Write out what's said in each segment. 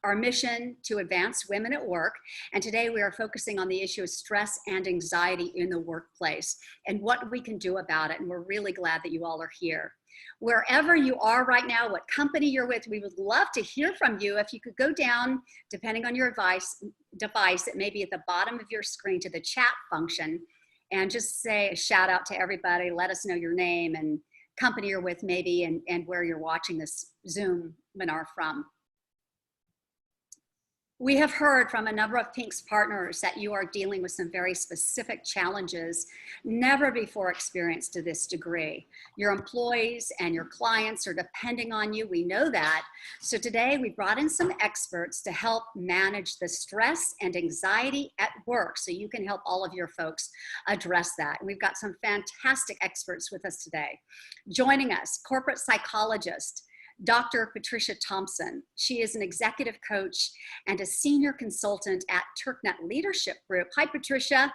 our mission to advance women at work. And today we are focusing on the issue of stress and anxiety in the workplace and what we can do about it. And we're really glad that you all are here. Wherever you are right now, what company you're with, we would love to hear from you. If you could go down, depending on your device, it may be at the bottom of your screen, to the chat function, and just say a shout out to everybody. Let us know your name and company you're with maybe, and where you're watching this Zoom webinar from. We have heard from a number of Pink's partners that you are dealing with some very specific challenges never before experienced to this degree. Your employees and your clients are depending on you. We know that. So today we brought in some experts to help manage the stress and anxiety at work so you can help all of your folks address that. And we've got some fantastic experts with us today. Joining us, corporate psychologist, Dr. Patricia Thompson. She is an executive coach and a senior consultant at TurkNet Leadership Group. Hi, Patricia.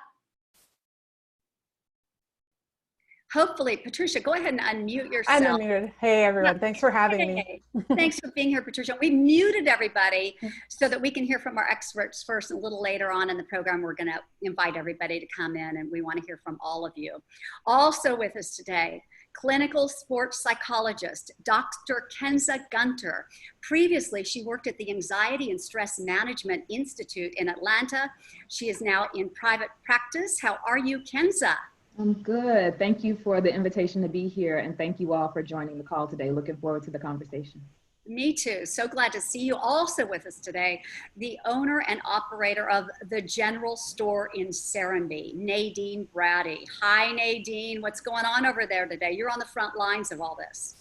Hopefully, Patricia, go ahead and unmute yourself. I'm unmuted. Hey, everyone. Thanks for having me. Thanks for being here, Patricia. We muted everybody so that we can hear from our experts first. And a little later on in the program, we're going to invite everybody to come in, and we want to hear from all of you. Also with us today, clinical sports psychologist, Dr. Kenza Gunter. Previously, she worked at the Anxiety and Stress Management Institute in Atlanta. She is now in private practice. How are you, Kenza? I'm good. Thank you for the invitation to be here, and thank you all for joining the call today. Looking forward to the conversation. Me too. So glad to see you. Also with us today, the owner and operator of the General Store in Serenbe, Nadine Brady. Hi, Nadine. What's going on over there today? You're on the front lines of all this.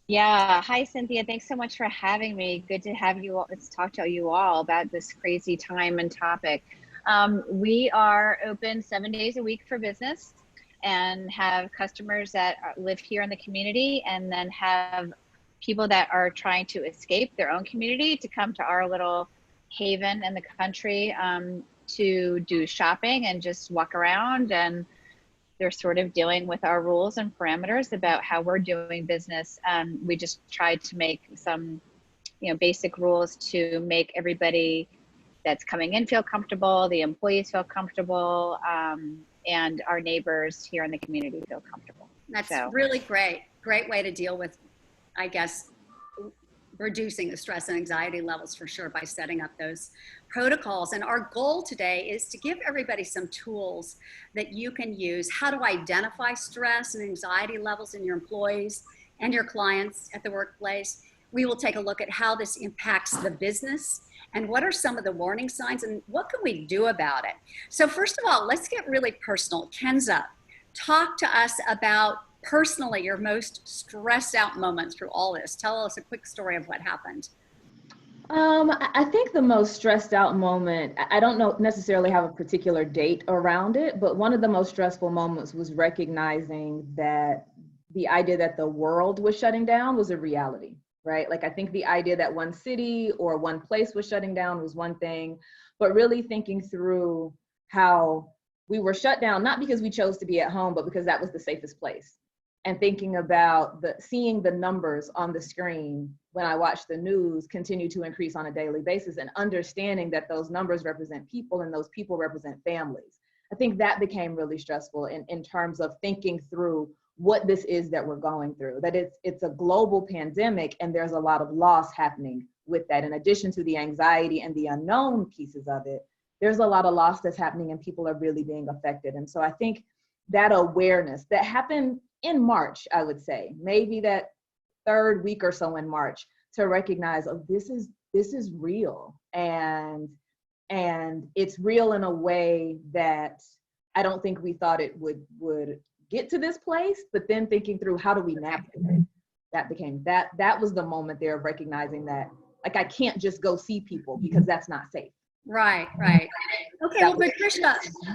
Yeah. Hi, Cynthia. Thanks so much for having me. Good to have you all. Let's talk to you all about this crazy time and topic. We are open 7 days a week for business and have customers that live here in the community, and then have people that are trying to escape their own community to come to our little haven in the country to do shopping and just walk around. And they're sort of dealing with our rules and parameters about how we're doing business. We just tried to make some, basic rules to make everybody that's coming in feel comfortable, the employees feel comfortable, and our neighbors here in the community feel comfortable. That's really great. Great way to deal with, I guess, reducing the stress and anxiety levels for sure by setting up those protocols. And our goal today is to give everybody some tools that you can use, how to identify stress and anxiety levels in your employees and your clients at the workplace. We will take a look at how this impacts the business and what are some of the warning signs and what can we do about it. So first of all, let's get really personal. Kenza, talk to us about personally your most stressed out moments through all this. Tell us a quick story of what happened. I think the most stressed out moment, I don't necessarily have a particular date around it, but one of the most stressful moments was recognizing that the idea that the world was shutting down was a reality, right? Like, I think the idea that one city or one place was shutting down was one thing, but really thinking through how we were shut down, not because we chose to be at home, but because that was the safest place. And thinking about seeing the numbers on the screen when I watch the news continue to increase on a daily basis, and understanding that those numbers represent people and those people represent families. I think that became really stressful in terms of thinking through what this is that we're going through, that it's a global pandemic and there's a lot of loss happening with that. In addition to the anxiety and the unknown pieces of it, there's a lot of loss that's happening and people are really being affected. And so I think that awareness that happened in March, I would say, maybe that third week or so in March, to recognize, oh, this is real. And it's real in a way that I don't think we thought it would get to this place, but then thinking through how do we navigate it, that was the moment there of recognizing that, like, I can't just go see people because that's not safe. Right. Okay, well,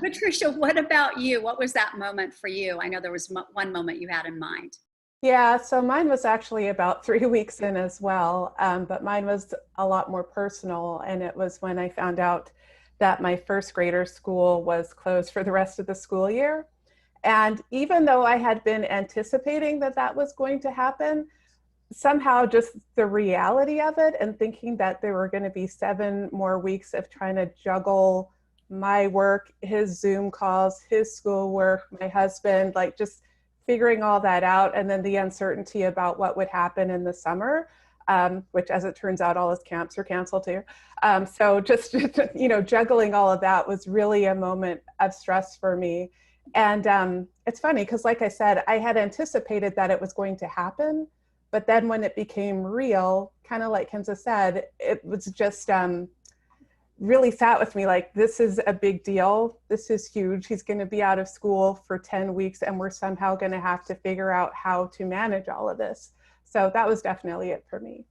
Patricia, what about you? What was that moment for you? I know there was one moment you had in mind. Yeah, so mine was actually about 3 weeks in as well, but mine was a lot more personal, and it was when I found out that my first grader school was closed for the rest of the school year. And even though I had been anticipating that that was going to happen, somehow just the reality of it, and thinking that there were going to be 7 more weeks of trying to juggle my work, his Zoom calls, his schoolwork, my husband, like just figuring all that out. And then the uncertainty about what would happen in the summer, which as it turns out, all his camps are canceled too. So just, juggling all of that was really a moment of stress for me. And it's funny because, like I said, I had anticipated that it was going to happen. But then when it became real, kind of like Kenza said, it was just really sat with me like, this is a big deal. This is huge. He's going to be out of school for 10 weeks and we're somehow going to have to figure out how to manage all of this. So that was definitely it for me.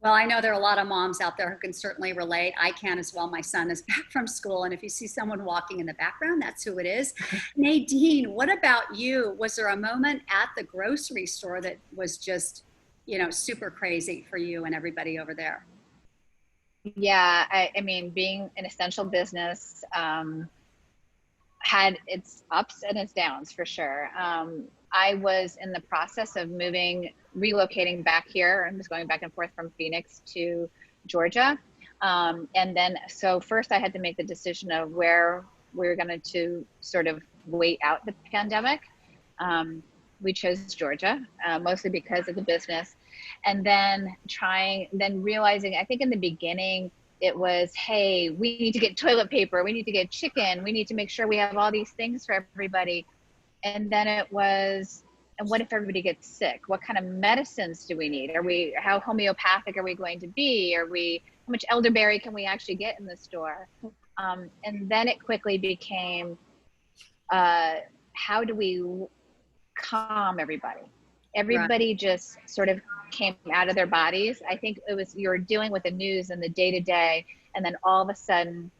Well, I know there are a lot of moms out there who can certainly relate. I can as well. My son is back from school, and if you see someone walking in the background, that's who it is. Nadine, what about you? Was there a moment at the grocery store that was just, super crazy for you and everybody over there? Yeah, I mean, being an essential business had its ups and its downs for sure. I was in the process of relocating back here, and was going back and forth from Phoenix to Georgia. And then, so first I had to make the decision of where we were going to sort of wait out the pandemic. We chose Georgia, mostly because of the business. And then realizing, I think in the beginning, it was, hey, we need to get toilet paper, we need to get chicken, we need to make sure we have all these things for everybody. And then it was, and what if everybody gets sick? What kind of medicines do we need? How homeopathic are we going to be? How much elderberry can we actually get in the store? And then it quickly became, how do we calm everybody? Everybody right. Just sort of came out of their bodies. I think it was, you were dealing with the news and the day to day, and then all of a sudden,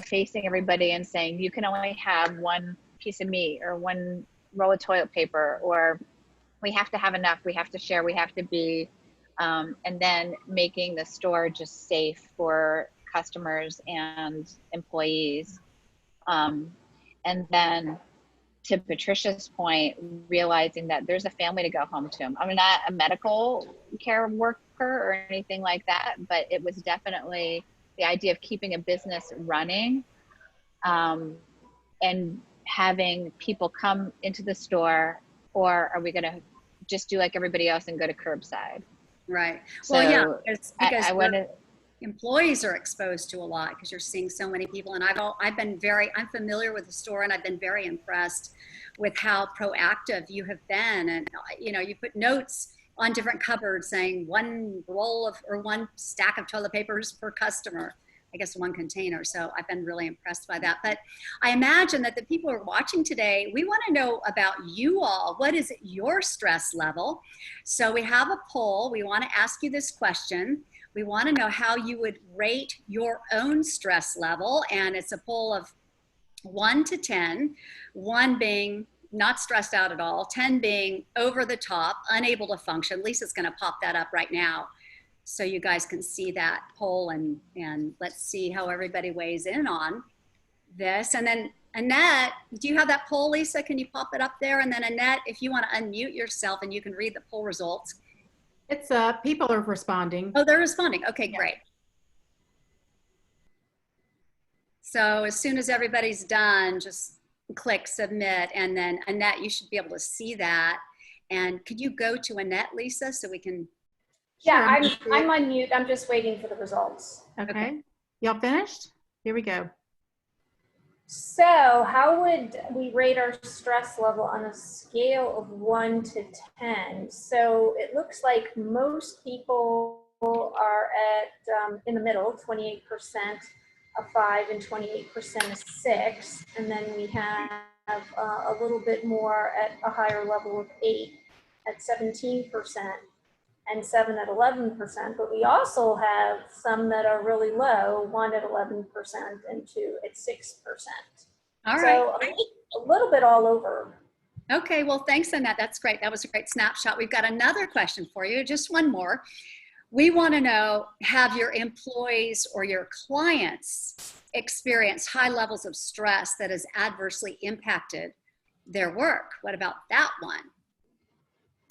facing everybody and saying, you can only have one piece of meat or one roll of toilet paper, or we have to have enough, we have to share, we have to be, and then making the store just safe for customers and employees. And then, to Patricia's point, realizing that there's a family to go home to. I'm not a medical care worker or anything like that, but it was definitely the idea of keeping a business running, and having people come into the store, or are we going to just do like everybody else and go to curbside? Right. So well, yeah, it's because I wanted, employees are exposed to a lot because you're seeing so many people. And I'm familiar with the store, and I've been very impressed with how proactive you have been. And, you put notes on different cupboards saying one stack of toilet papers per customer, I guess one container. So I've been really impressed by that. But I imagine that the people who are watching today, we want to know about you all. What is your stress level? So we have a poll. We want to ask you this question. We want to know how you would rate your own stress level. And it's a poll of 1 to 10, 1 being not stressed out at all, 10 being over the top, unable to function. Lisa's going to pop that up right now so you guys can see that poll, and let's see how everybody weighs in on this. And then Annette, do you have that poll, Lisa? Can you pop it up there? And then Annette, if you want to unmute yourself and you can read the poll results. It's people are responding. Oh, they're responding. Okay, great. So as soon as everybody's done, just click submit, and then Annette, you should be able to see that. And could you go to Annette, Lisa, so we can? Yeah, I'm on mute. I'm just waiting for the results. Okay. Y'all finished? Here we go. So how would we rate our stress level on a scale of 1 to 10? So it looks like most people are at in the middle, 28% a 5 and 28% a 6. And then we have a little bit more at a higher level of 8 at 17%. And 7 at 11%, but we also have some that are really low, 1 at 11% and 2 at 6%. All right. So a little bit all over. Okay, well, thanks, Annette. That's great. That was a great snapshot. We've got another question for you, just one more. We want to know, have your employees or your clients experienced high levels of stress that has adversely impacted their work? What about that one?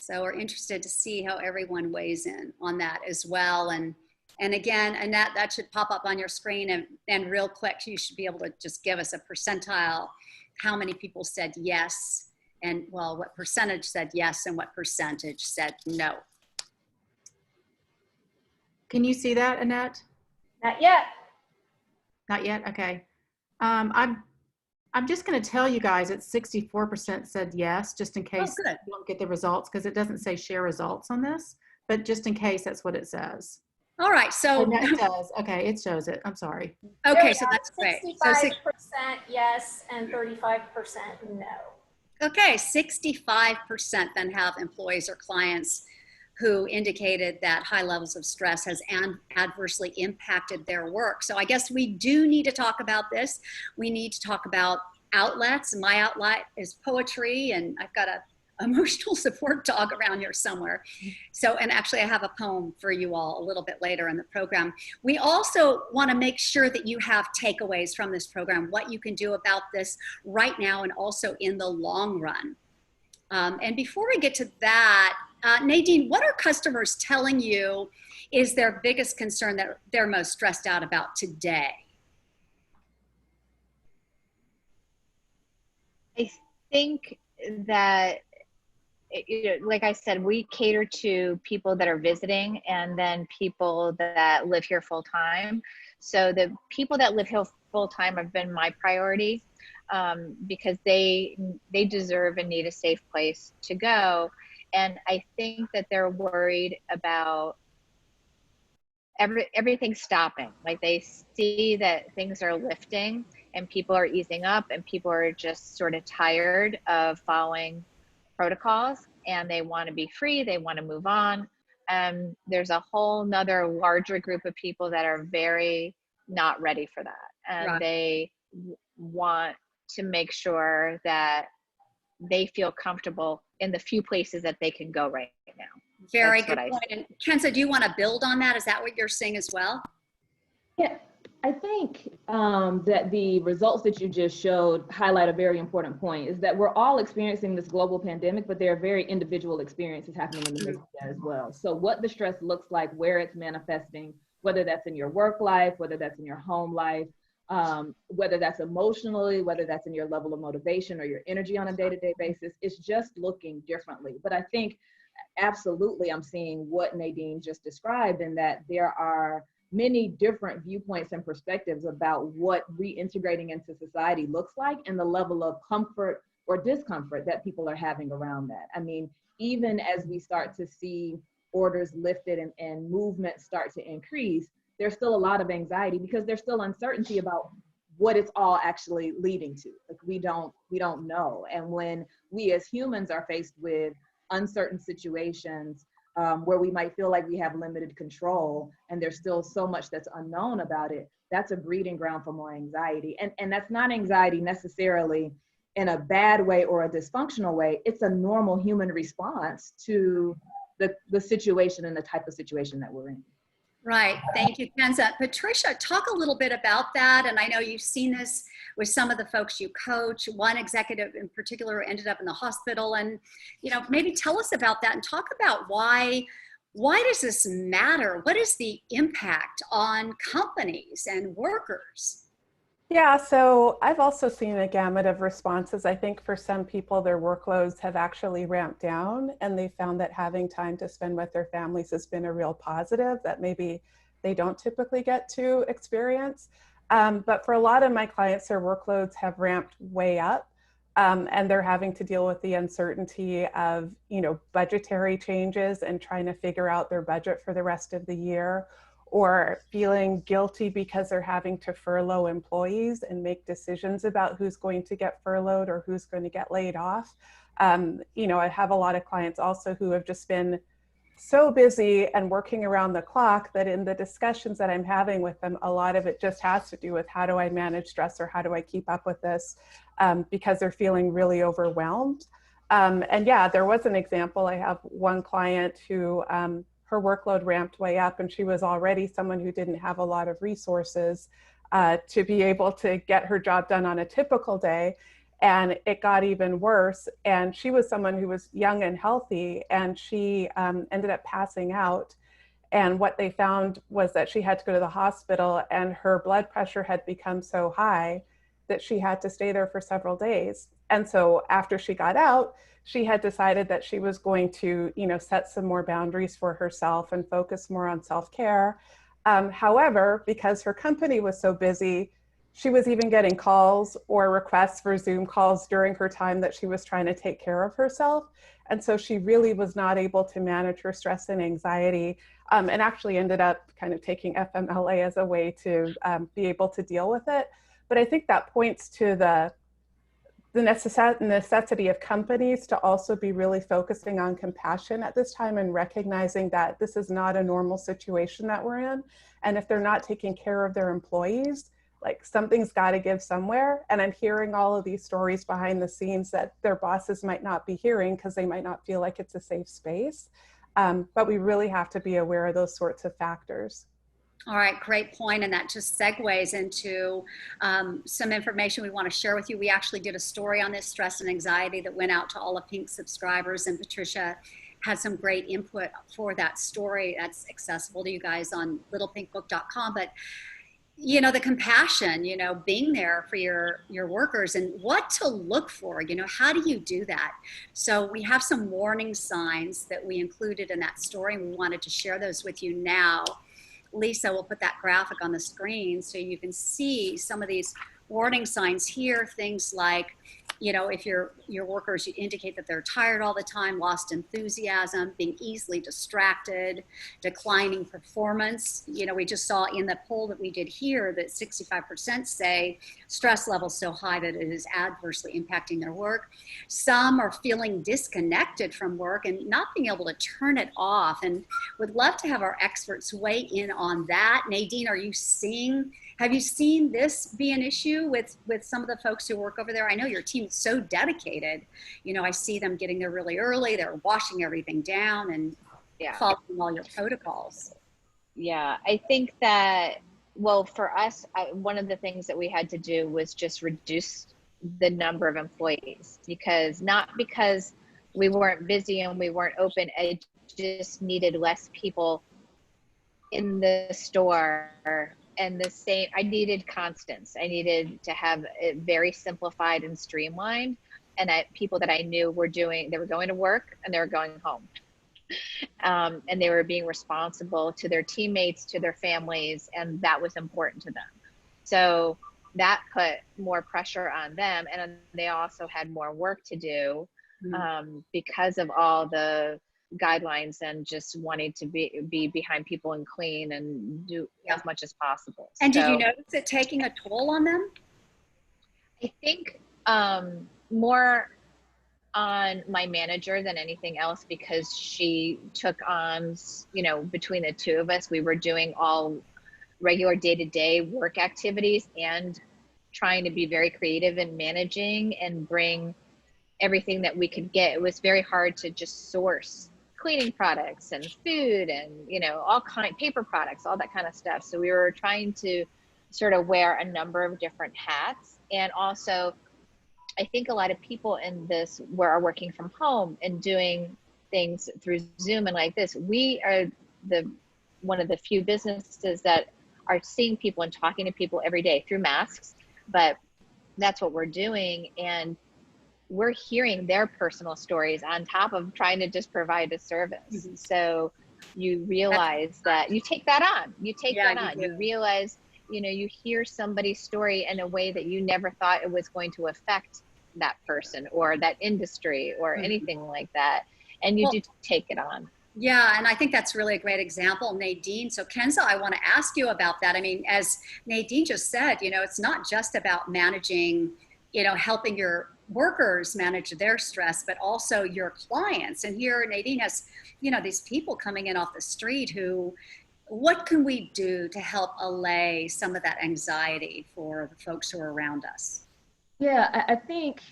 So we're interested to see how everyone weighs in on that as well. And again, Annette, that should pop up on your screen, and real quick, you should be able to just give us a percentile, how many people said yes, and well, what percentage said yes and what percentage said no. Can you see that, Annette? Not yet. Not yet? Okay. I'm just going to tell you guys that 64% said yes, just in case good. you don't get the results, because it doesn't say share results on this, but just in case, that's what it says. All right, so, And that does. Okay, it shows it. I'm sorry. okay, so that's great. So 65% yes and 35% no. okay, 65% then have employees or clients who indicated that high levels of stress has adversely impacted their work. So I guess we do need to talk about this. We need to talk about outlets. My outlet is poetry, and I've got a emotional support dog around here somewhere. So, and actually I have a poem for you all a little bit later in the program. We also want to make sure that you have takeaways from this program, what you can do about this right now and also in the long run. And before we get to that, Nadine, what are customers telling you is their biggest concern that they're most stressed out about today? I think that, like I said, we cater to people that are visiting and then people that live here full time. So the people that live here full time have been my priority, because they deserve and need a safe place to go. And I think that they're worried about everything stopping. Like they see that things are lifting and people are easing up and people are just sort of tired of following protocols and they want to be free, they want to move on. There's a whole nother larger group of people that are very not ready for that. And Right. They want to make sure that they feel comfortable in the few places that they can go right now. Very That's good what I point. And Kenza, do you want to build on that? Is that what you're seeing as well? Yeah, I think that the results that you just showed highlight a very important point, is that we're all experiencing this global pandemic, but there are very individual experiences happening in the midst of that as well. So what the stress looks like, where it's manifesting, whether that's in your work life, whether that's in your home life, whether that's emotionally, whether that's in your level of motivation or your energy on a day-to-day basis, it's just looking differently. But I think absolutely I'm seeing what Nadine just described, in that there are many different viewpoints and perspectives about what reintegrating into society looks like and the level of comfort or discomfort that people are having around that. I mean, even as we start to see orders lifted and movement start to increase, there's still a lot of anxiety because there's still uncertainty about what it's all actually leading to. Like we don't know. And when we as humans are faced with uncertain situations, where we might feel like we have limited control and there's still so much that's unknown about it, that's a breeding ground for more anxiety. And that's not anxiety necessarily in a bad way or a dysfunctional way. It's a normal human response to the situation and the type of situation that we're in. Right. Thank you, Kenza. Patricia, talk a little bit about that. And I know you've seen this with some of the folks you coach. One executive in particular ended up in the hospital. And, maybe tell us about that and talk about why does this matter? What is the impact on companies and workers? Yeah, so I've also seen a gamut of responses. I think for some people, their workloads have actually ramped down and they found that having time to spend with their families has been a real positive that maybe they don't typically get to experience. But for a lot of my clients, their workloads have ramped way up, and they're having to deal with the uncertainty of, budgetary changes and trying to figure out their budget for the rest of the year, or feeling guilty because they're having to furlough employees and make decisions about who's going to get furloughed or who's going to get laid off. I have a lot of clients also who have just been so busy and working around the clock that in the discussions that I'm having with them, a lot of it just has to do with how do I manage stress or how do I keep up with this, because they're feeling really overwhelmed. And yeah, there was an example. I have one client who her workload ramped way up and she was already someone who didn't have a lot of resources to be able to get her job done on a typical day. and it got even worse. And she was someone who was young and healthy, and she ended up passing out. And what they found was that she had to go to the hospital, and her blood pressure had become so high that she had to stay there for several days. And so after she got out, she had decided that she was going to, set some more boundaries for herself and focus more on self-care. However, because her company was so busy, she was even getting calls or requests for Zoom calls during her time that she was trying to take care of herself. And so she really was not able to manage her stress and anxiety, and actually ended up kind of taking FMLA as a way to be able to deal with it. But I think that points to the necessity of companies to also be really focusing on compassion at this time and recognizing that this is not a normal situation that we're in. And if they're not taking care of their employees, like something's got to give somewhere. And I'm hearing all of these stories behind the scenes that their bosses might not be hearing because they might not feel like it's a safe space. But we really have to be aware of those sorts of factors. All right, great point. And that just segues into some information we want to share with you. We actually did a story on this stress and anxiety that went out to all of Pink subscribers, and Patricia had some great input for that story that's accessible to you guys on littlepinkbook.com. But the compassion, being there for your workers and what to look for, how do you do that? So we have some warning signs that we included in that story, and we wanted to share those with you now. Lisa will put that graphic on the screen so you can see some of these warning signs here. Things like, if your workers indicate that they're tired all the time, lost enthusiasm, being easily distracted, declining performance. We just saw in the poll that we did here that 65% say stress levels so high that it is adversely impacting their work. Some are feeling disconnected from work and not being able to turn it off. And would love to have our experts weigh in on that. Nadine, have you seen this be an issue with some of the folks who work over there? I know your team is so dedicated. I see them getting there really early. They're washing everything down and following all your protocols. Yeah, I think that, well, for us, one of the things that we had to do was just reduce the number of employees, not because we weren't busy and we weren't open. I just needed less people in the store. And I needed constants. I needed to have it very simplified and streamlined, and people that I knew they were going to work and they were going home. And they were being responsible to their teammates, to their families, and that was important to them. So that put more pressure on them, and they also had more work to do because of all the guidelines and just wanting to be behind people and clean and do as much as possible. And did you notice it taking a toll on them? I think more on my manager than anything else, because she took on, between the two of us, we were doing all regular day-to-day work activities and trying to be very creative in managing and bring everything that we could get. It was very hard to just source cleaning products and food and paper products, all that kind of stuff. So we were trying to sort of wear a number of different hats. And also I think a lot of people in this are working from home and doing things through Zoom and like this. We are one of the few businesses that are seeing people and talking to people every day through masks, but that's what we're doing. And we're hearing their personal stories on top of trying to just provide a service. Mm-hmm. So you realize that you take that on. You realize, you hear somebody's story in a way that you never thought it was going to affect that person or that industry or anything like that. And you do take it on. Yeah, and I think that's really a great example, Nadine. So Kenza, I want to ask you about that. I mean, as Nadine just said, it's not just about managing, helping your workers manage their stress, but also your clients. And here Nadine has, these people coming in off the street what can we do to help allay some of that anxiety for the folks who are around us? Yeah, I think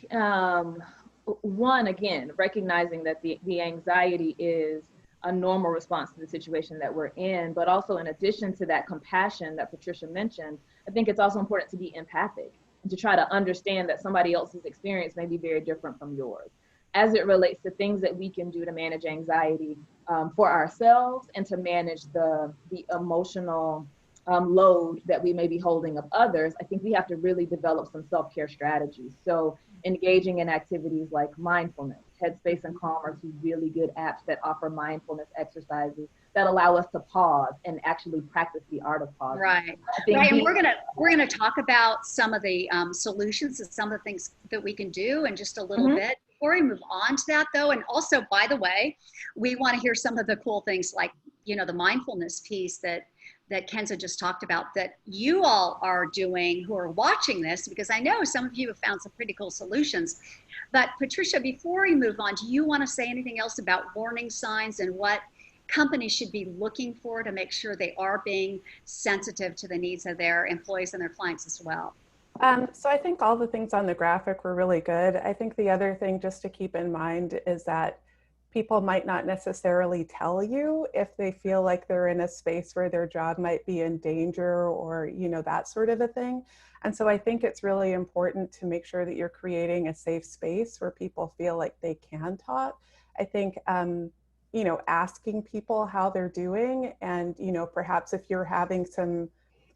one, again, recognizing that the anxiety is a normal response to the situation that we're in, but also in addition to that compassion that Patricia mentioned, I think it's also important to be empathic. and to try to understand that somebody else's experience may be very different from yours. As it relates to things that we can do to manage anxiety for ourselves and to manage the emotional load that we may be holding of others, I think we have to really develop some self-care strategies. So engaging in activities like mindfulness, Headspace and Calm are two really good apps that offer mindfulness exercises that allow us to pause and actually practice the art of pausing. Right. I think Right. And we're gonna talk about some of the solutions and some of the things that we can do in just a little bit. Before we move on to that, though, and also, by the way, we want to hear some of the cool things like, you know, the mindfulness piece that Kenza just talked about that you all are doing who are watching this, because I know some of you have found some pretty cool solutions. But Patricia, before we move on, do you want to say anything else about warning signs and what companies should be looking for to make sure they are being sensitive to the needs of their employees and their clients as well? So I think all the things on the graphic were really good. I think the other thing just to keep in mind is that people might not necessarily tell you if they feel like they're in a space where their job might be in danger or, you know, that sort of a thing. And so I think it's really important to make sure that you're creating a safe space where people feel like they can talk. I think, you know, asking people how they're doing and, you know, perhaps if you're having some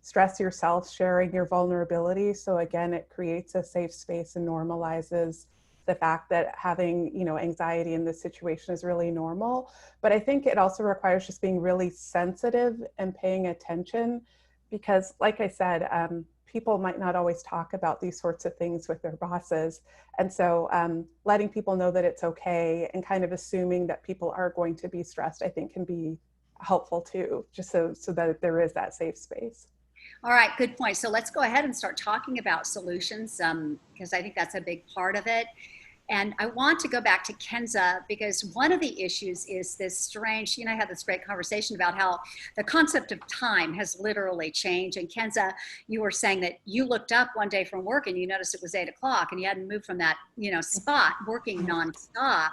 stress yourself, sharing your vulnerability. So again, it creates a safe space and normalizes the fact that having, you know, anxiety in this situation is really normal. But I think it also requires just being really sensitive and paying attention because, like I said, people might not always talk about these sorts of things with their bosses. And so letting people know that it's okay and kind of assuming that people are going to be stressed, I think can be helpful too, just so that there is that safe space. All right, good point. So let's go ahead and start talking about solutions because I think that's a big part of it. And I want to go back to Kenza because one of the issues is this strange, she and I had this great conversation about how the concept of time has literally changed. And Kenza, you were saying that you looked up one day from work and you noticed it was 8 o'clock and you hadn't moved from that, you know, spot working nonstop.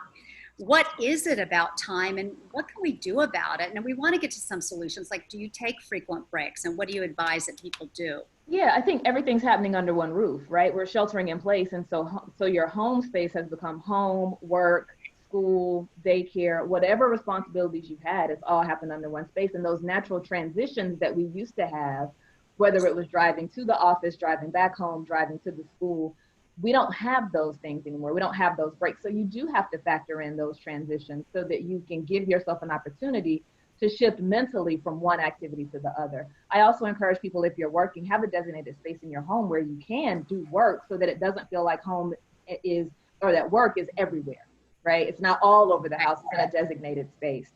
What is it about time and what can we do about it? And we want to get to some solutions, like do you take frequent breaks and what do you advise that people do? Yeah, I think everything's happening under one roof, right? We're sheltering in place. And so your home space has become home, work, school, daycare, whatever responsibilities you've had, it's all happened under one space. And those natural transitions that we used to have, whether it was driving to the office, driving back home, driving to the school, we don't have those things anymore. We don't have those breaks. So you do have to factor in those transitions so that you can give yourself an opportunity to shift mentally from one activity to the other. I also encourage people, if you're working, have a designated space in your home where you can do work so that it doesn't feel like home is, or that work is everywhere, right? It's not all over the house, it's in a designated space.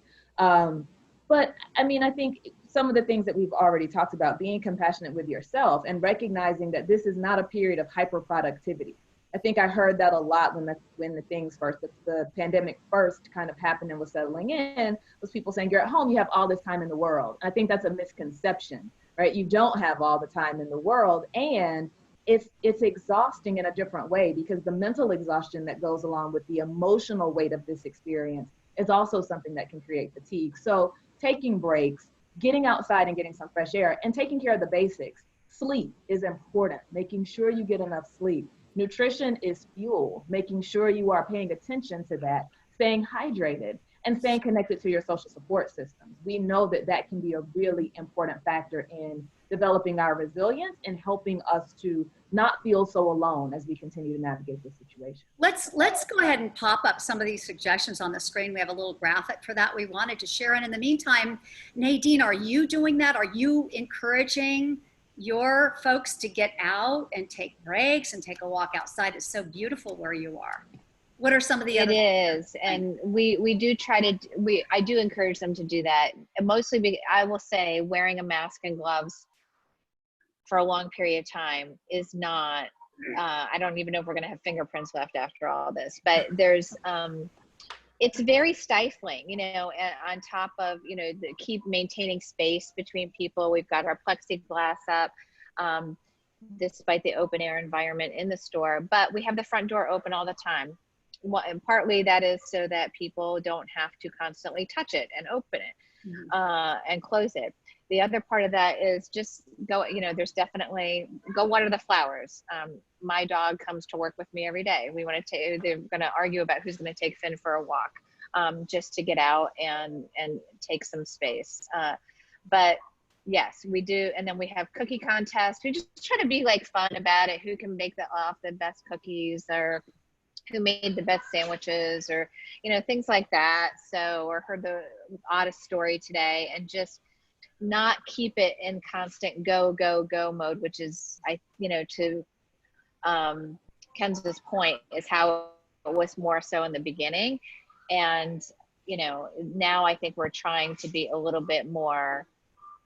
But I mean, I think some of the things that we've already talked about, being compassionate with yourself and recognizing that this is not a period of hyper productivity. I think I heard that a lot when the things first, the pandemic first kind of happened and was settling in, was people saying, you're at home, you have all this time in the world. I think that's a misconception, right? You don't have all the time in the world, and it's exhausting in a different way because the mental exhaustion that goes along with the emotional weight of this experience is also something that can create fatigue. So taking breaks, getting outside and getting some fresh air, and taking care of the basics. Sleep is important, making sure you get enough sleep. Nutrition is fuel, making sure you are paying attention to that, staying hydrated, and staying connected to your social support systems. We know that that can be a really important factor in developing our resilience and helping us to not feel so alone as we continue to navigate this situation. Let's go ahead and pop up some of these suggestions on the screen. We have a little graphic for that we wanted to share. And in the meantime, Nadine, are you doing that? Are you encouraging your folks to get out and take breaks and take a walk outside? It's so beautiful where you are. What are some of the other? It is, and we do try to. I do encourage them to do that. And mostly, I will say, wearing a mask and gloves for a long period of time is not. I don't even know if we're going to have fingerprints left after all this, but there's. It's very stifling, you know, on top of, you know, keep maintaining space between people. We've got our plexiglass up, despite the open air environment in the store, but we have the front door open all the time. And partly that is so that people don't have to constantly touch it and open it and close it. The other part of that is just go, there's definitely go water the flowers. My dog comes to work with me every day. They're going to argue about who's going to take Finn for a walk, just to get out and take some space. But yes, we do. And then we have cookie contests. We just try to be like fun about it. Who can make the best cookies, or who made the best sandwiches, or, things like that. So, or heard the oddest story today, and just not keep it in constant go, go, go mode, which is, to Kenza's point, is how it was more so in the beginning. And, now I think we're trying to be a little bit more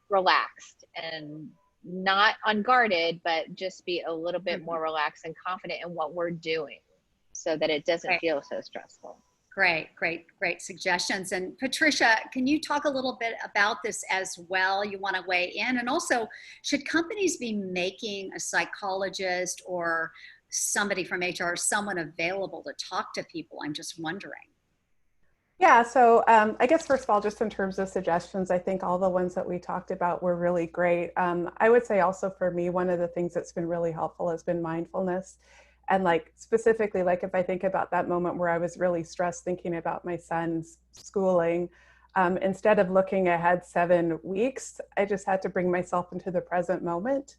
relaxed and not unguarded, but just be a little bit more relaxed and confident in what we're doing, so that it doesn't feel so stressful. Great suggestions. And Patricia, can you talk a little bit about this as well? You want to weigh in? And also, should companies be making a psychologist or somebody from HR, someone available to talk to people? I'm just wondering. Yeah, so I guess first of all, just in terms of suggestions, I think all the ones that we talked about were really great. I would say also for me, one of the things that's been really helpful has been mindfulness. And like specifically, like if I think about that moment where I was really stressed thinking about my son's schooling, instead of looking ahead 7 weeks, I just had to bring myself into the present moment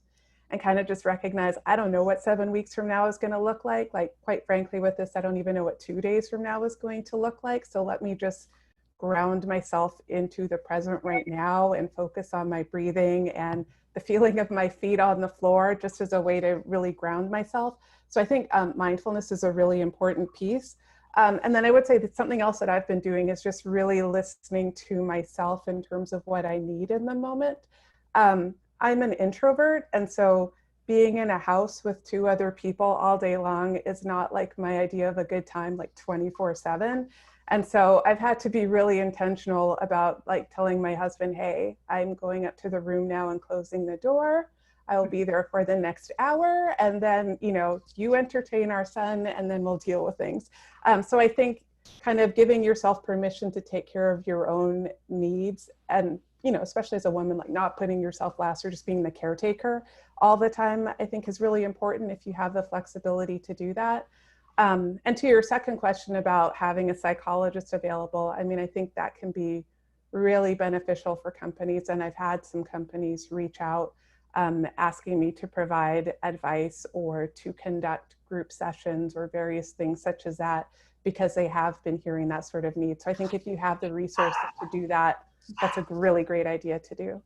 and kind of just recognize, I don't know what 7 weeks from now is going to look like. Like, quite frankly, with this, I don't even know what 2 days from now is going to look like. So let me just ground myself into the present right now and focus on my breathing and the feeling of my feet on the floor, just as a way to really ground myself. So I think mindfulness is a really important piece. And then I would say that something else that I've been doing is just really listening to myself in terms of what I need in the moment. I'm an introvert, and so being in a house with 2 other people all day long is not like my idea of a good time, like 24/7. And so I've had to be really intentional about like telling my husband, hey, I'm going up to the room now and closing the door. I will be there for the next hour. And then, you entertain our son and then we'll deal with things. So I think kind of giving yourself permission to take care of your own needs, and, especially as a woman, like not putting yourself last or just being the caretaker all the time, I think is really important if you have the flexibility to do that. And to your second question about having a psychologist available, I mean, I think that can be really beneficial for companies. And I've had some companies reach out asking me to provide advice or to conduct group sessions or various things such as that, because they have been hearing that sort of need. So I think if you have the resources to do that, that's a really great idea to do.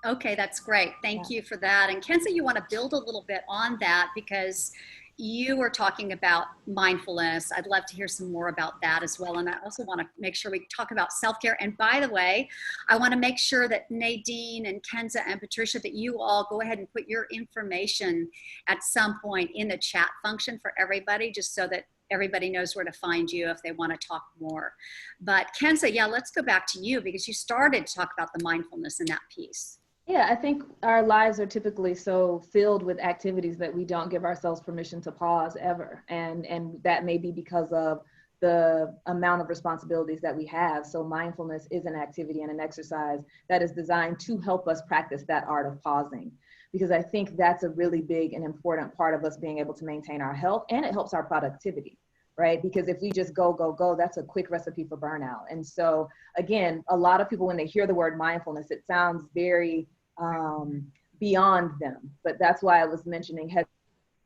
Okay, that's great. Thank you for that. And Kenza, you want to build a little bit on that because you were talking about mindfulness. I'd love to hear some more about that as well. And I also want to make sure we talk about self-care. And by the way, I want to make sure that Nadine and Kenza and Patricia, that you all go ahead and put your information at some point in the chat function for everybody, just so that everybody knows where to find you if they want to talk more. But Kenza, yeah, let's go back to you because you started to talk about the mindfulness in that piece. Yeah, I think our lives are typically so filled with activities that we don't give ourselves permission to pause ever. And that may be because of the amount of responsibilities that we have. So mindfulness is an activity and an exercise that is designed to help us practice that art of pausing, because I think that's a really big and important part of us being able to maintain our health, and it helps our productivity, right? Because if we just go, go, go, that's a quick recipe for burnout. And so again, a lot of people, when they hear the word mindfulness, it sounds very beyond them, but that's why I was mentioning Head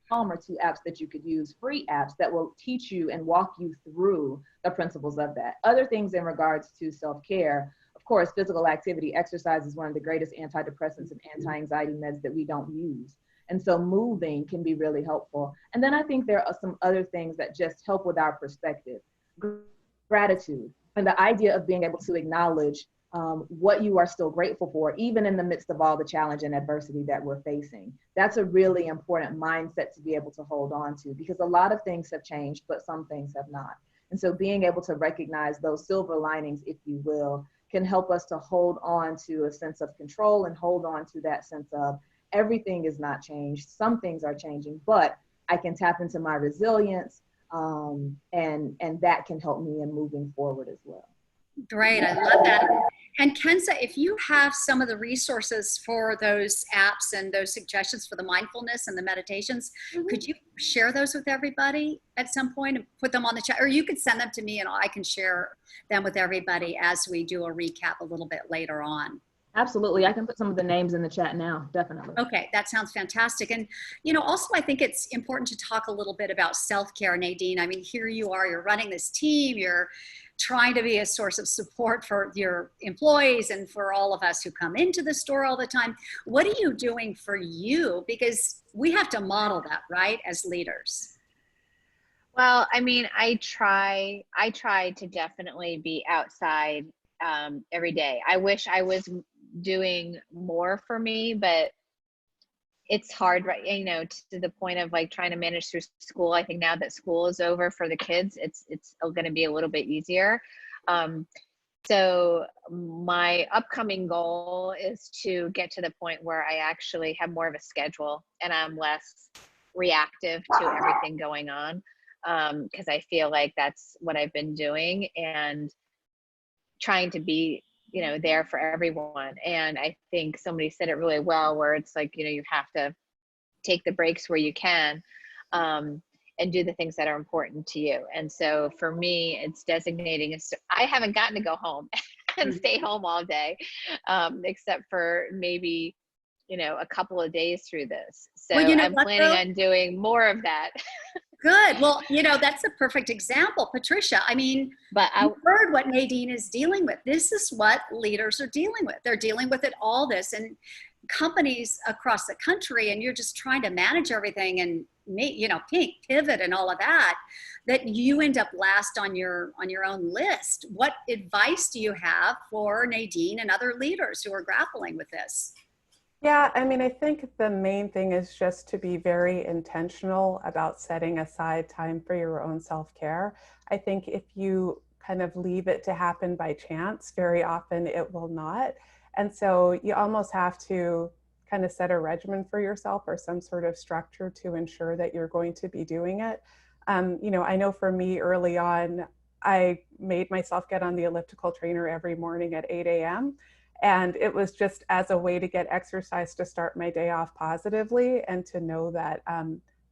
Calm are 2 apps that you could use, free apps that will teach you and walk you through the principles of that. Other things in regards to self-care, of course, physical activity, exercise is one of the greatest antidepressants and anti-anxiety meds that we don't use. And so moving can be really helpful. And then I think there are some other things that just help with our perspective. Gratitude, and the idea of being able to acknowledge what you are still grateful for, even in the midst of all the challenge and adversity that we're facing. That's a really important mindset to be able to hold on to, because a lot of things have changed, but some things have not. And so being able to recognize those silver linings, if you will, can help us to hold on to a sense of control and hold on to that sense of everything is not changed. Some things are changing, but I can tap into my resilience, and that can help me in moving forward as well. Great, I love that. And Kenza, if you have some of the resources for those apps and those suggestions for the mindfulness and the meditations, could you share those with everybody at some point and put them on the chat? Or you could send them to me and I can share them with everybody as we do a recap a little bit later on. Absolutely. I can put some of the names in the chat now, definitely. Okay, that sounds fantastic. And, you know, also I think it's important to talk a little bit about self-care, Nadine. I mean, here you are, you're running this team, you're trying to be a source of support for your employees and for all of us who come into the store all the time. What are you doing for you? Because we have to model that, right, as leaders. Well, I mean, I try to definitely be outside every day. I wish I was doing more for me, but it's hard, right? You know, to the point of like trying to manage through school. I think now that school is over for the kids, it's going to be a little bit easier. So my upcoming goal is to get to the point where I actually have more of a schedule and I'm less reactive to everything going on. Because I feel like that's what I've been doing and trying to be, you know, there for everyone. And I think somebody said it really well, where it's like, you know, you have to take the breaks where you can, and do the things that are important to you. And so for me, it's designating, I haven't gotten to go home and stay home all day, except for maybe, you know, a couple of days through this. So well, you know, I'm planning on doing more of that. Good. Well, you know, that's a perfect example, Patricia. I mean, but I heard what Nadine is dealing with. This is what leaders are dealing with. They're dealing with it, all this, and companies across the country, and you're just trying to manage everything and you know, pivot and all of that, that you end up last on your own list. What advice do you have for Nadine and other leaders who are grappling with this? Yeah, I mean, I think the main thing is just to be very intentional about setting aside time for your own self-care. I think if you kind of leave it to happen by chance, very often it will not. And so you almost have to kind of set a regimen for yourself or some sort of structure to ensure that you're going to be doing it. You know, I know for me early on, I made myself get on the elliptical trainer every morning at 8 a.m. And it was just as a way to get exercise to start my day off positively and to know that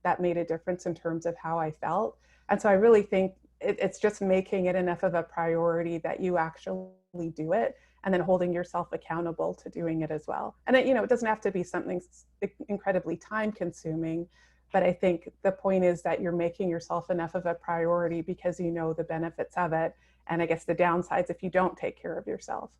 that made a difference in terms of how I felt. And so I really think it's just making it enough of a priority that you actually do it and then holding yourself accountable to doing it as well. And it, you know, it doesn't have to be something incredibly time consuming, but I think the point is that you're making yourself enough of a priority because you know the benefits of it. And I guess the downsides if you don't take care of yourself.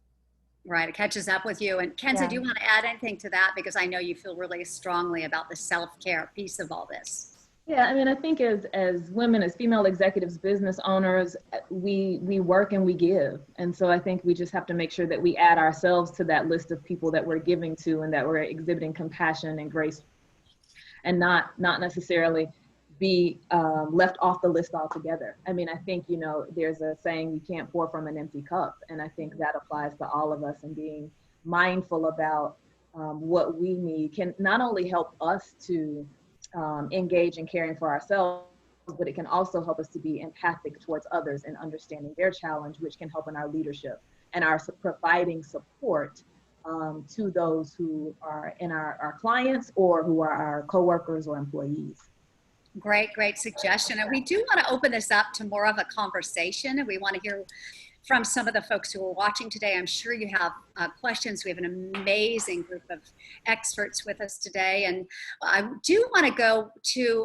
Right, it catches up with you. And Kenza, do you want to add anything to that? Because I know you feel really strongly about the self-care piece of all this. Yeah, I mean, I think as women, as female executives, business owners, we work and we give. And so I think we just have to make sure that we add ourselves to that list of people that we're giving to and that we're exhibiting compassion and grace, and not necessarily be left off the list altogether. I mean, I think, you know, there's a saying, you can't pour from an empty cup. And I think that applies to all of us, and being mindful about what we need can not only help us to engage in caring for ourselves, but it can also help us to be empathic towards others and understanding their challenge, which can help in our leadership and our providing support to those who are in our clients or who are our coworkers or employees. Great, great suggestion. And we do want to open this up to more of a conversation, and we want to hear from some of the folks who are watching today. I'm sure you have questions. We have an amazing group of experts with us today. And I do want to go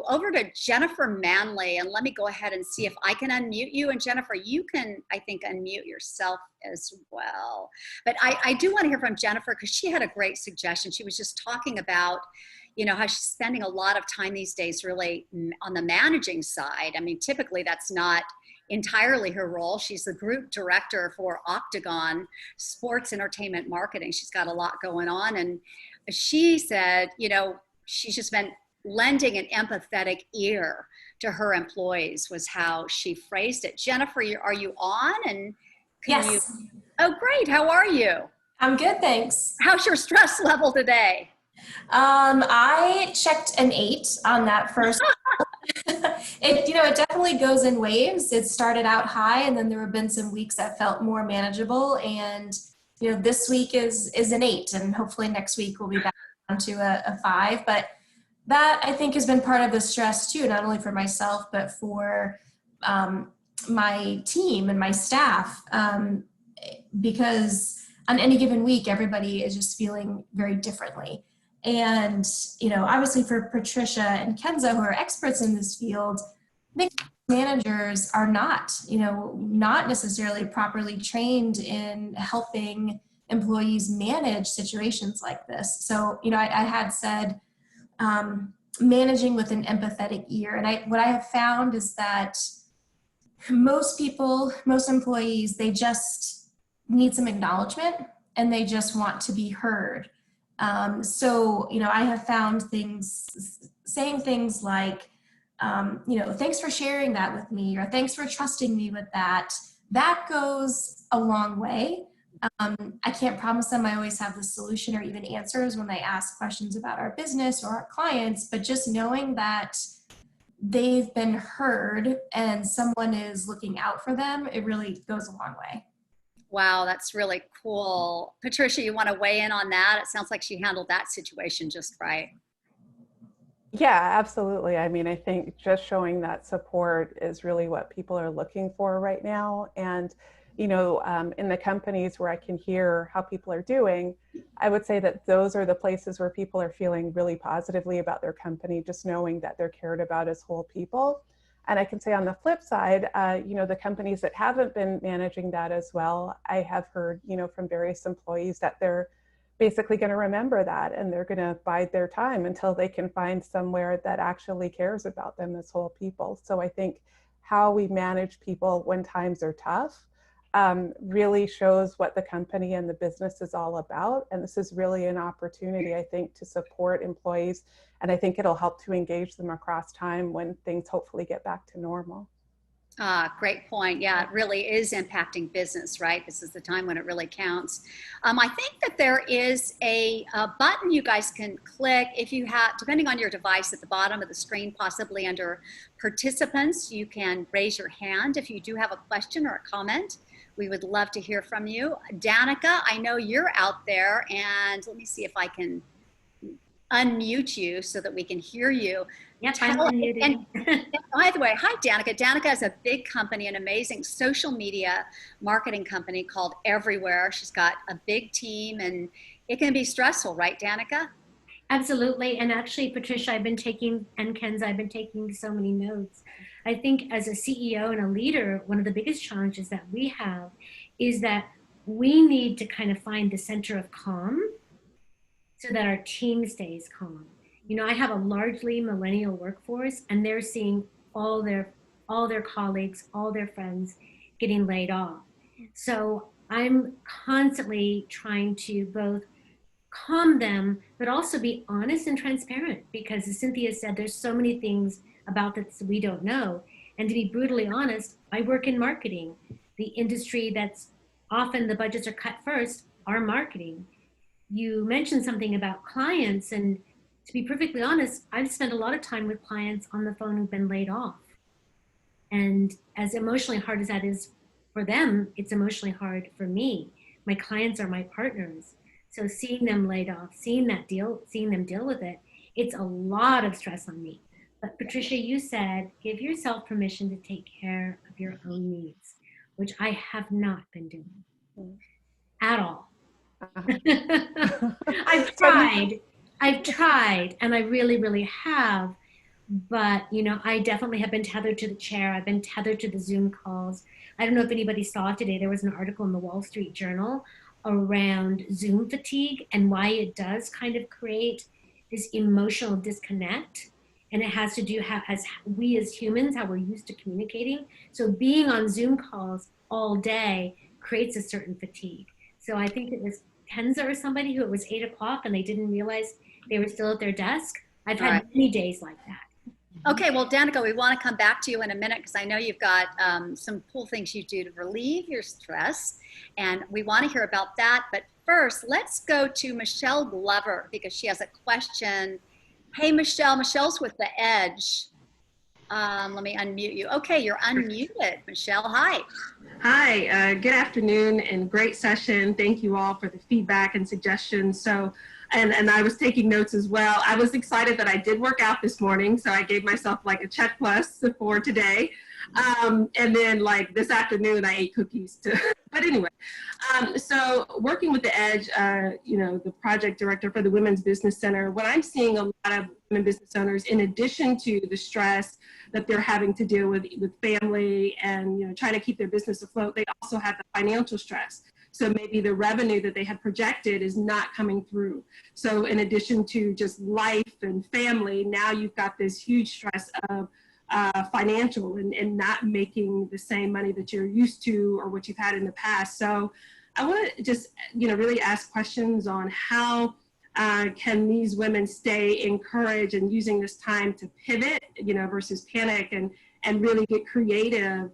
over to Jennifer Manley, and let me go ahead and see if I can unmute you. And Jennifer, you can, I think, unmute yourself as well. But I do want to hear from Jennifer because she had a great suggestion. She was just talking about, you know, how she's spending a lot of time these days really on the managing side. I mean, typically that's not entirely her role. She's the group director for Octagon Sports Entertainment Marketing. She's got a lot going on. And she said, you know, she's just been lending an empathetic ear to her employees, was how she phrased it. Jennifer, are you on? And yes. Oh, great. How are you? I'm good, thanks. How's your stress level today? I checked an 8 on that first. It definitely goes in waves. It started out high, and then there have been some weeks that felt more manageable, and this week is an 8, and hopefully next week we'll be back down to a 5. But that, I think, has been part of the stress too, not only for myself, but for my team and my staff, because on any given week, everybody is just feeling very differently. And, obviously for Patricia and Kenza, who are experts in this field, I think managers are not necessarily properly trained in helping employees manage situations like this. So, I had said, managing with an empathetic ear. And what I have found is that most employees, they just need some acknowledgement and they just want to be heard. So, I have found saying things like, thanks for sharing that with me, or thanks for trusting me with that. That goes a long way. I can't promise them I always have the solution or even answers when they ask questions about our business or our clients, but just knowing that they've been heard and someone is looking out for them, it really goes a long way. Wow, that's really cool. Patricia, you want to weigh in on that? It sounds like she handled that situation just right. Yeah, absolutely. I mean, I think just showing that support is really what people are looking for right now. And, in the companies where I can hear how people are doing, I would say that those are the places where people are feeling really positively about their company, just knowing that they're cared about as whole people. And I can say on the flip side, the companies that haven't been managing that as well, I have heard, from various employees that they're basically going to remember that, and they're going to bide their time until they can find somewhere that actually cares about them as whole people. So I think how we manage people when times are tough really shows what the company and the business is all about. And this is really an opportunity, I think, to support employees. And I think it'll help to engage them across time when things hopefully get back to normal. Great point. Yeah, it really is impacting business, right? This is the time when it really counts. I think that there is a button you guys can click if you have, depending on your device, at the bottom of the screen, possibly under participants. You can raise your hand if you do have a question or a comment. We would love to hear from you. Danica, I know you're out there, and let me see if I can unmute you so that we can hear you. Yep, I'm unmuted. And by the way, hi Danica. Danica is a big company, an amazing social media marketing company called Everywhere. She's got a big team, and it can be stressful, right, Danica? Absolutely. And actually, Patricia, and Kenza, I've been taking so many notes. I think as a CEO and a leader, one of the biggest challenges that we have is that we need to kind of find the center of calm so that our team stays calm. I have a largely millennial workforce, and they're seeing all their colleagues, all their friends getting laid off. So I'm constantly trying to both calm them, but also be honest and transparent, because as Cynthia said, there's so many things about this we don't know. And to be brutally honest, I work in marketing. The industry that's often the budgets are cut first are marketing. You mentioned something about clients, and to be perfectly honest, I've spent a lot of time with clients on the phone who've been laid off. And as emotionally hard as that is for them, it's emotionally hard for me. My clients are my partners. So seeing them laid off, seeing them deal with it, it's a lot of stress on me. But Patricia, you said, give yourself permission to take care of your own needs, which I have not been doing at all. I've tried, and I really, really have. But, I definitely have been tethered to the chair. I've been tethered to the Zoom calls. I don't know if anybody saw today, there was an article in the Wall Street Journal around Zoom fatigue and why it does kind of create this emotional disconnect. And it has to do as we as humans, how we're used to communicating. So being on Zoom calls all day creates a certain fatigue. So I think it was Kenza or somebody who it was 8 o'clock and they didn't realize they were still at their desk. I've had many days like that. Okay, well, Danica, we want to come back to you in a minute because I know you've got some cool things you do to relieve your stress, and we want to hear about that. But first, let's go to Michelle Glover because she has a question. Hey, Michelle. Michelle's with The Edge. Let me unmute you. Okay, you're unmuted, Michelle. Hi. Hi, good afternoon and great session. Thank you all for the feedback and suggestions. So, and I was taking notes as well. I was excited that I did work out this morning, so I gave myself like a check plus for today. And then like this afternoon, I ate cookies too. But anyway, so working with the EDGE, you know, the project director for the Women's Business Center, what I'm seeing a lot of women business owners, in addition to the stress that they're having to deal with family and, you know, trying to keep their business afloat, they also have the financial stress. So maybe the revenue that they had projected is not coming through. So in addition to just life and family, now you've got this huge stress of financial and not making the same money that you're used to or what you've had in the past. So I want to just, you know, really ask questions on how can these women stay encouraged and using this time to pivot, you know, versus panic and really get creative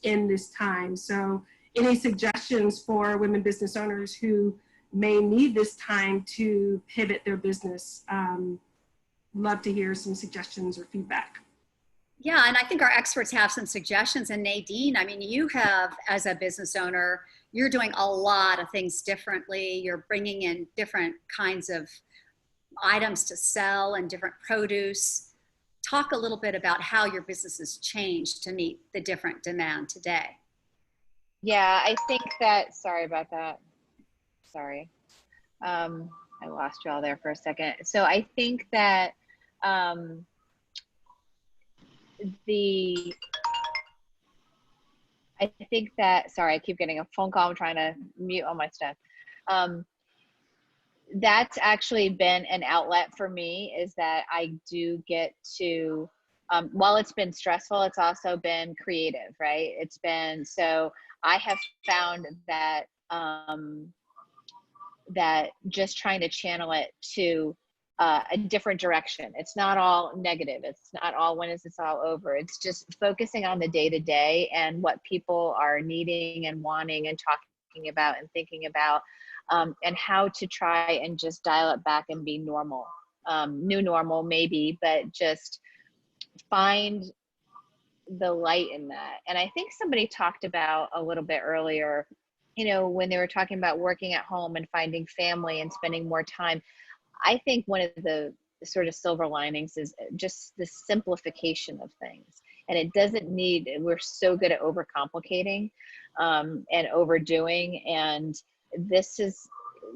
in this time. So any suggestions for women business owners who may need this time to pivot their business? Love to hear some suggestions or feedback. Yeah, and I think our experts have some suggestions. And Nadine, I mean, you have, as a business owner, you're doing a lot of things differently. You're bringing in different kinds of items to sell and different produce. Talk a little bit about how your business has changed to meet the different demand today. Yeah, I think that, sorry about that. Sorry. I lost you all there for a second. So I think that sorry, I keep getting a phone call. I'm trying to mute all my stuff. That's actually been an outlet for me, is that I do get to, while it's been stressful, it's also been creative, right? It's been, so I have found that, that just trying to channel it to a different direction. It's not all negative. It's not all when is this all over. It's just focusing on the day-to-day and what people are needing and wanting and talking about and thinking about, and how to try and just dial it back and be normal. New normal maybe, but just find the light in that. And I think somebody talked about a little bit earlier, you know, when they were talking about working at home and finding family and spending more time. I think one of the sort of silver linings is just the simplification of things. And it doesn't need, we're so good at overcomplicating and overdoing. And this is,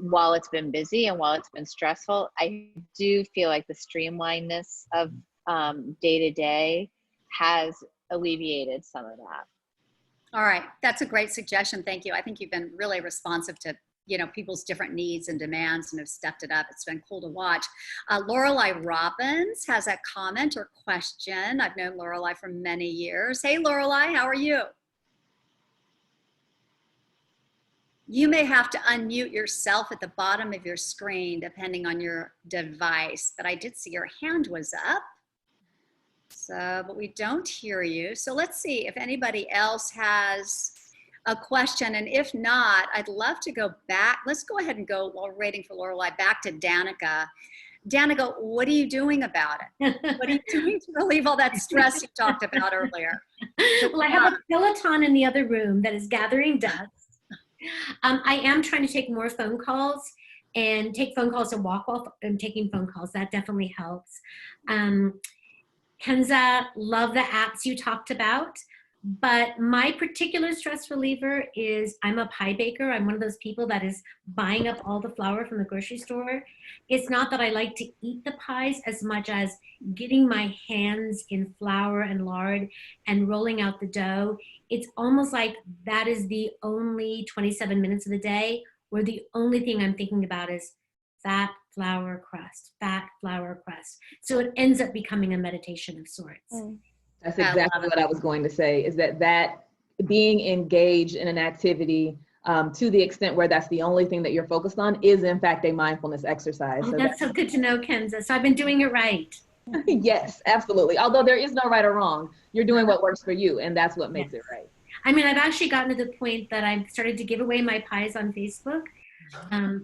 while it's been busy and while it's been stressful, I do feel like the streamlinedness of day to day has alleviated some of that. All right, that's a great suggestion. Thank you. I think you've been really responsive to, you know, people's different needs and demands and have stepped it up. It's been cool to watch. Lorelei Robbins has a comment or question. I've known Lorelei for many years. Hey, Lorelei, how are you? You may have to unmute yourself at the bottom of your screen, depending on your device, but I did see your hand was up. So, but we don't hear you. So let's see if anybody else has a question. And if not, I'd love to go back. Let's go ahead and go, while we're waiting for Lorelei, back to Danica. Danica, what are you doing about it? What are you doing to relieve all that stress you talked about earlier? Well, I have a Peloton in the other room that is gathering dust. I am trying to take more phone calls and take phone calls and walk while I'm taking phone calls. That definitely helps. Kenza, love the apps you talked about, but my particular stress reliever is I'm a pie baker. I'm one of those people that is buying up all the flour from the grocery store. It's not that I like to eat the pies as much as getting my hands in flour and lard and rolling out the dough. It's almost like that is the only 27 minutes of the day where the only thing I'm thinking about is fat flour crust, fat flour crust. So it ends up becoming a meditation of sorts. That's exactly what I was going to say, is that being engaged in an activity to the extent where that's the only thing that you're focused on is in fact a mindfulness exercise. Oh, so that's so good to know, Kenza. So I've been doing it right. Yes, absolutely. Although there is no right or wrong, you're doing what works for you, and that's what makes it right. I mean, I've actually gotten to the point that I've started to give away my pies on Facebook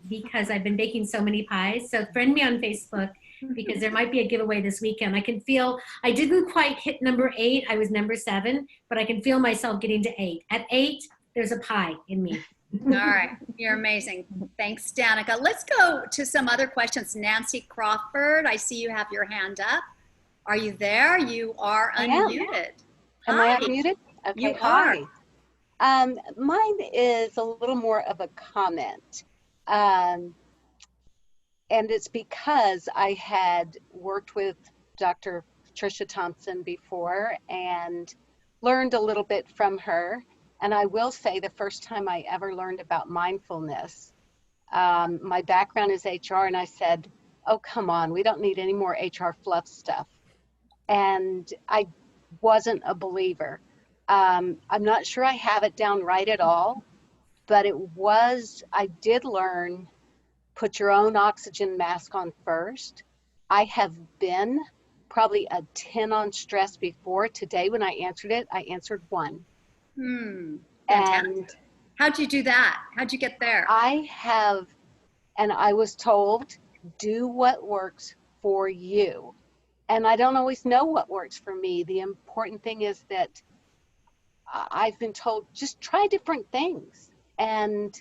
because I've been baking so many pies. So friend me on Facebook because there might be a giveaway this weekend. I can feel, I didn't quite hit number 8. I was number 7, but I can feel myself getting to 8. At 8, there's a pie in me. All right. You're amazing. Thanks, Danica. Let's go to some other questions. Nancy Crawford, I see you have your hand up. Are you there? You are unmuted. Am I unmuted? Okay, You hi. Mine is a little more of a comment. And it's because I had worked with Dr. Patricia Thompson before and learned a little bit from her. And I will say the first time I ever learned about mindfulness, my background is HR, and I said, oh, come on, we don't need any more HR fluff stuff. And I wasn't a believer. I'm not sure I have it down right at all, but I did learn, put your own oxygen mask on first. I have been probably a 10 on stress before. Today when I answered it, I answered 1. Fantastic. And How'd you do that? How'd you get there? I was told, do what works for you. And I don't always know what works for me. The important thing is that I've been told, just try different things. And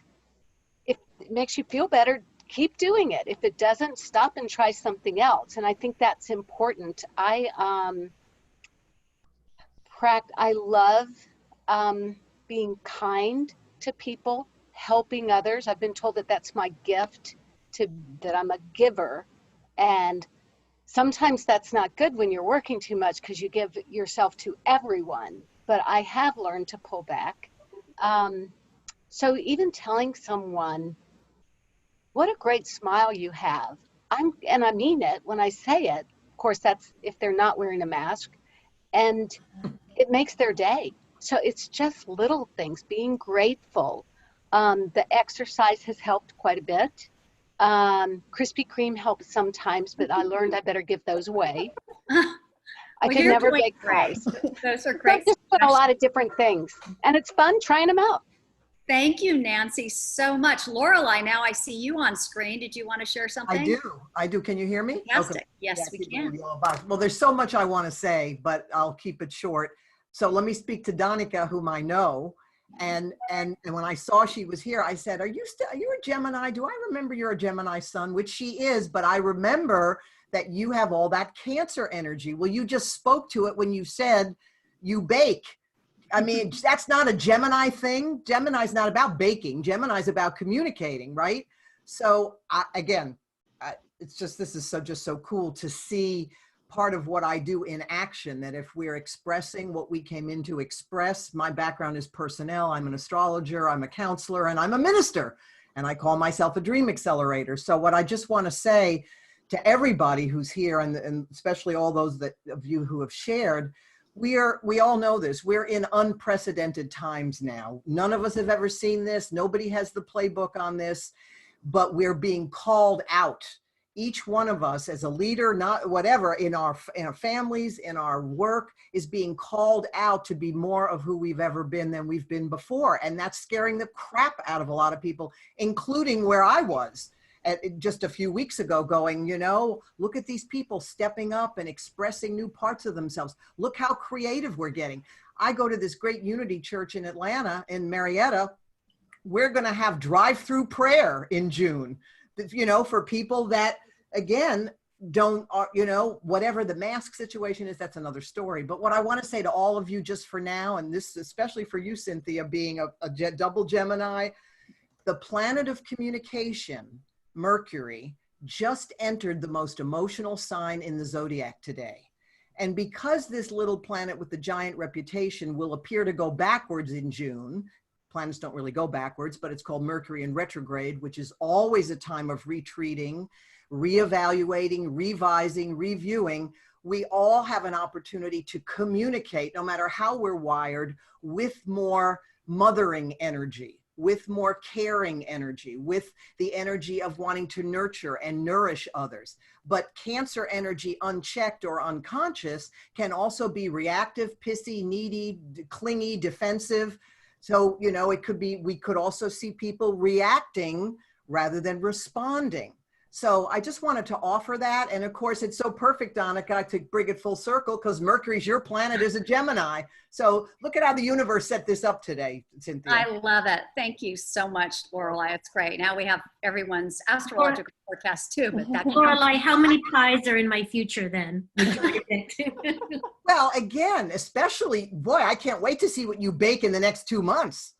if it makes you feel better, keep doing it. If it doesn't, stop and try something else. And I think that's important. I love being kind to people, helping others. I've been told that that's my gift, that I'm a giver. And sometimes that's not good when you're working too much because you give yourself to everyone. But I have learned to pull back. So even telling someone, what a great smile you have. And I mean it when I say it. Of course, that's if they're not wearing a mask. And it makes their day. So it's just little things, being grateful. The exercise has helped quite a bit. Krispy Kreme helps sometimes, but I learned I better give those away. I could never bake pies. Those are great. A lot of different things. And it's fun trying them out. Thank you, Nancy, so much. Lorelei, now I see you on screen. Did you want to share something? I do. Can you hear me? Fantastic. Okay. Yes, we can. Well, there's so much I want to say, but I'll keep it short. So let me speak to Danica, whom I know. And when I saw she was here, I said, are you a Gemini? Do I remember you're a Gemini sun? Which she is, but I remember that you have all that Cancer energy. Well, you just spoke to it when you said you bake. I mean, that's not a Gemini thing. Gemini's not about baking. Gemini's about communicating, right? So it's just, this is just so cool to see part of what I do in action, that if we're expressing what we came in to express, my background is personnel. I'm an astrologer, I'm a counselor, and I'm a minister. And I call myself a dream accelerator. So what I just want to say to everybody who's here, and especially all those of you who have shared, we all know this. We're in unprecedented times now. None of us have ever seen this. Nobody has the playbook on this, but we're being called out. Each one of us as a leader, not whatever, in our families, in our work, is being called out to be more of who we've ever been than we've been before. And that's scaring the crap out of a lot of people, including where I was just a few weeks ago, going, look at these people stepping up and expressing new parts of themselves. Look how creative we're getting. I go to this great Unity Church in Atlanta, in Marietta. We're going to have drive-through prayer in June, for people that, again, don't, whatever the mask situation is, that's another story. But what I want to say to all of you just for now, and this especially for you, Cynthia, being a double Gemini, the planet of communication, Mercury, just entered the most emotional sign in the zodiac today. And because this little planet with the giant reputation will appear to go backwards in June, planets don't really go backwards, but it's called Mercury in retrograde, which is always a time of retreating, reevaluating, revising, reviewing. We all have an opportunity to communicate, no matter how we're wired, with more mothering energy, with more caring energy, with the energy of wanting to nurture and nourish others. But Cancer energy, unchecked or unconscious, can also be reactive, pissy, needy, clingy, defensive. So, it could be, we could also see people reacting rather than responding. So I just wanted to offer that. And of course, it's so perfect, Donica, to bring it full circle because Mercury's your planet is a Gemini. So look at how the universe set this up today, Cynthia. I love it. Thank you so much, Lorelei. It's great. Now we have everyone's astrological forecast too. But that Lorelei, how many pies are in my future then? Well, again, especially, boy, I can't wait to see what you bake in the next 2 months.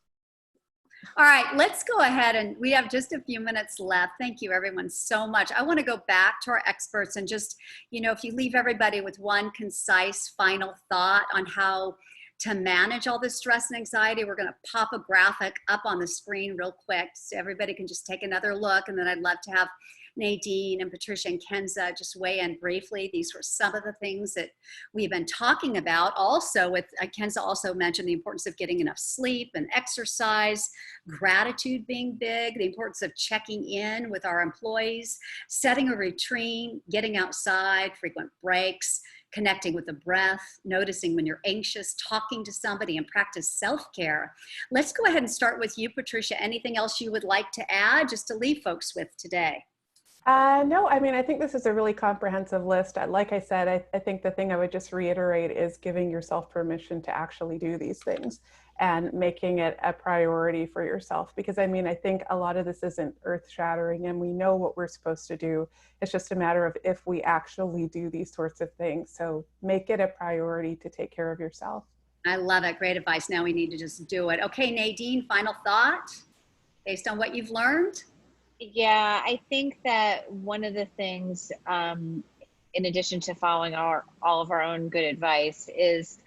All right, let's go ahead, and we have just a few minutes left. Thank you everyone so much. I want to go back to our experts and just, you know, if you leave everybody with one concise final thought on how to manage all this stress and anxiety, we're going to pop a graphic up on the screen real quick so everybody can just take another look. And then I'd love to have Nadine and Patricia and Kenza just weigh in briefly. These were some of the things that we've been talking about. Also, with Kenza also mentioned the importance of getting enough sleep and exercise, gratitude being big, the importance of checking in with our employees, setting a routine, getting outside, frequent breaks, connecting with the breath, noticing when you're anxious, talking to somebody, and practice self-care. Let's go ahead and start with you, Patricia. Anything else you would like to add just to leave folks with today? No, I mean, I think this is a really comprehensive list. Like I said, I think the thing I would just reiterate is giving yourself permission to actually do these things and making it a priority for yourself. Because I mean, I think a lot of this isn't earth shattering and we know what we're supposed to do. It's just a matter of if we actually do these sorts of things. So make it a priority to take care of yourself. I love it. Great advice. Now we need to just do it. Okay, Nadine, final thought based on what you've learned? Yeah, I think that one of the things, in addition to following all of our own good advice, is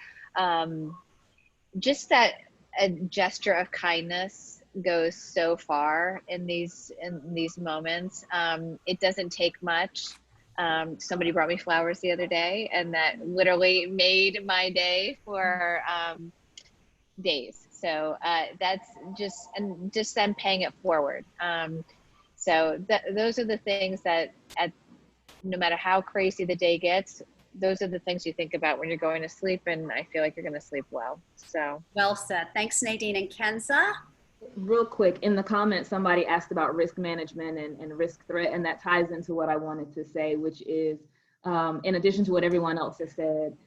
just that a gesture of kindness goes so far in these moments. It doesn't take much. Somebody brought me flowers the other day, and that literally made my day for days. So that's just them paying it forward. So those are the things that, no matter how crazy the day gets, those are the things you think about when you're going to sleep, and I feel like you're going to sleep well. So well said. Thanks, Nadine. And Kenza? Real quick, in the comments, somebody asked about risk management and risk threat, and that ties into what I wanted to say, which is, in addition to what everyone else has said,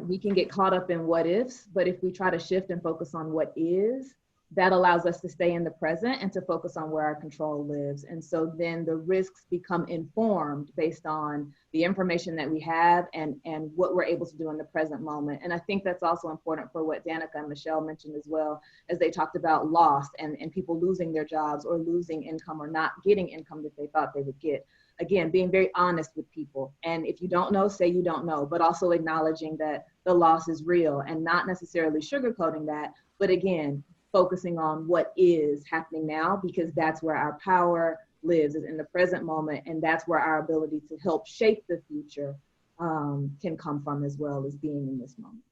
we can get caught up in what ifs, but if we try to shift and focus on what is, that allows us to stay in the present and to focus on where our control lives. And so then the risks become informed based on the information that we have and what we're able to do in the present moment. And I think that's also important for what Danica and Michelle mentioned as well, as they talked about loss and people losing their jobs or losing income or not getting income that they thought they would get. Again, being very honest with people. And if you don't know, say you don't know, but also acknowledging that the loss is real and not necessarily sugarcoating that, but again, focusing on what is happening now, because that's where our power lives, is in the present moment. And that's where our ability to help shape the future can come from, as well as being in this moment.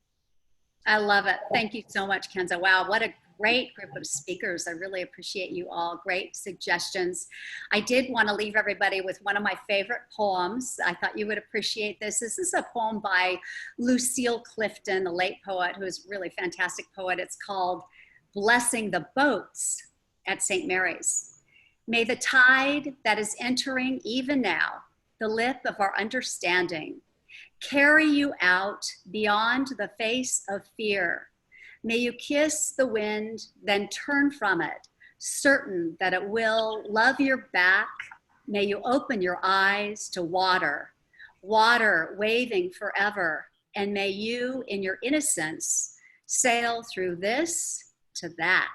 I love it. Thank you so much, Kenza. Wow, what a great group of speakers. I really appreciate you all. Great suggestions. I did want to leave everybody with one of my favorite poems. I thought you would appreciate this. This is a poem by Lucille Clifton, the late poet, who is a really fantastic poet. It's called Blessing the Boats at St. Mary's. May the tide that is entering even now, the lip of our understanding, carry you out beyond the face of fear. May you kiss the wind, then turn from it, certain that it will love your back. May you open your eyes to water, water waving forever. And may you, in your innocence, sail through this to that.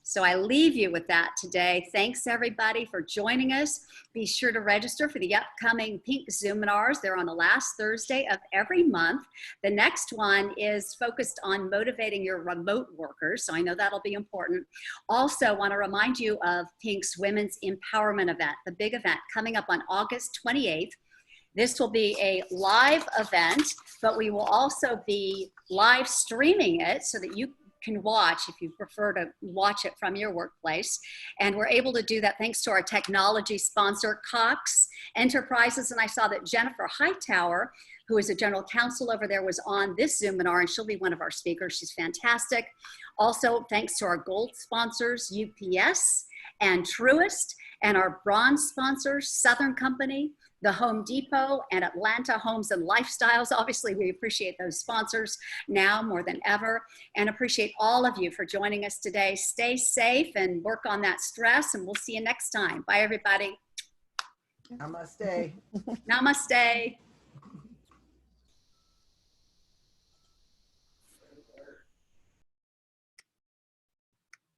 So I leave you with that today. Thanks everybody for joining us. Be sure to register for the upcoming Pink Zoominars. They're on the last Thursday of every month. The next one is focused on motivating your remote workers. So I know that'll be important. Also want to remind you of Pink's Women's Empowerment event, the big event coming up on August 28th. This will be a live event, but we will also be live streaming it so that you can watch if you prefer to watch it from your workplace. And we're able to do that thanks to our technology sponsor, Cox Enterprises. And I saw that Jennifer Hightower, who is a general counsel over there, was on this Zoominar, and she'll be one of our speakers. She's fantastic. Also, thanks to our gold sponsors, UPS and Truist, and our bronze sponsors, Southern Company, the Home Depot, and Atlanta Homes and Lifestyles. Obviously, we appreciate those sponsors now more than ever, and appreciate all of you for joining us today. Stay safe and work on that stress, and we'll see you next time. Bye, everybody. Namaste. Namaste.